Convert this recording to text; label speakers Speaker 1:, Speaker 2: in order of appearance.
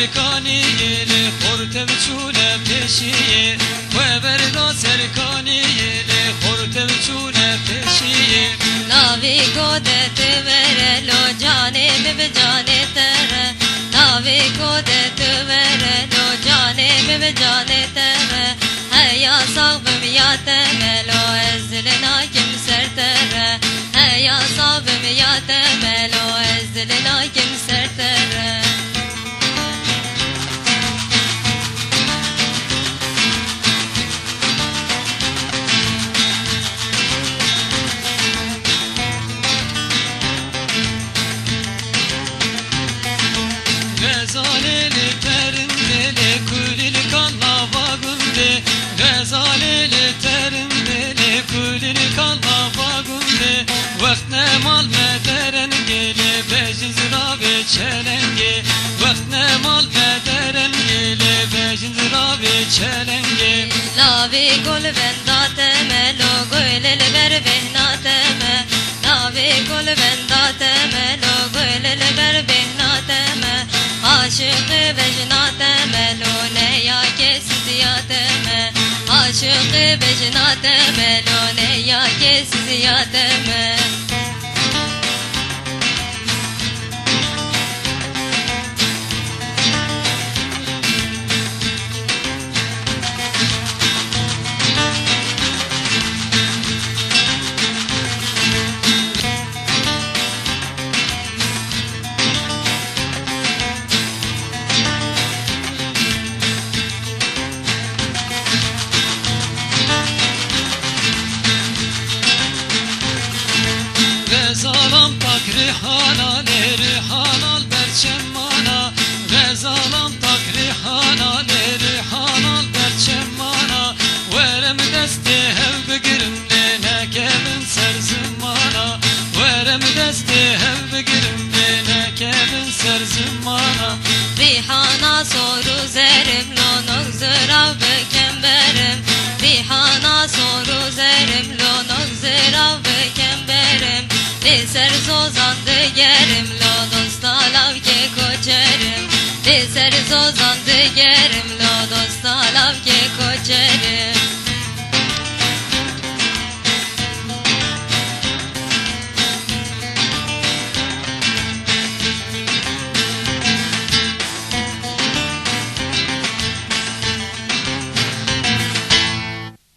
Speaker 1: سرکانی لی خورتم چونه پیشیه و بردا سرکانی لی خورتم چونه پیشیه
Speaker 2: ناوی گودت ورلو جانه به جانه تره ناوی گودت ورلو جانه به جانه تره هیا صاحبم یا تملو ازلنا کم سر تره هیا صاحبم یا تملو ازلنا کم سر تره
Speaker 1: غزالeli terindeli kulili kanla vagunde غزالeli terindeli kulili kanla vagunde vakt ne mal mederen gele bejin zirabe çelenge vakt ne mal mederen gele bejin zirabe çelenge
Speaker 2: لاوی گل بنداته ملو گل بر بهناته me لاوی گل بنداته ملو گل بر بهناته me aşık vecnate melo ne ya kesiziyate me aşık vecnate melo ne ya kesiziyate me
Speaker 1: غزالم tak rihana le rihanal berçemmana غزالم tak rihana le rihanal berçemmana verem desti hev begirim le nekevin serzimana verem desti hev begirim le nekevin serzimana
Speaker 2: rihana soru zerim lonok zırav bekemberim rihana soru zerim lonok zırav bekemberim Deser zozandı gerim lo dostalav ke koçerim Deser zozandı gerim lo dostalav ke koçerim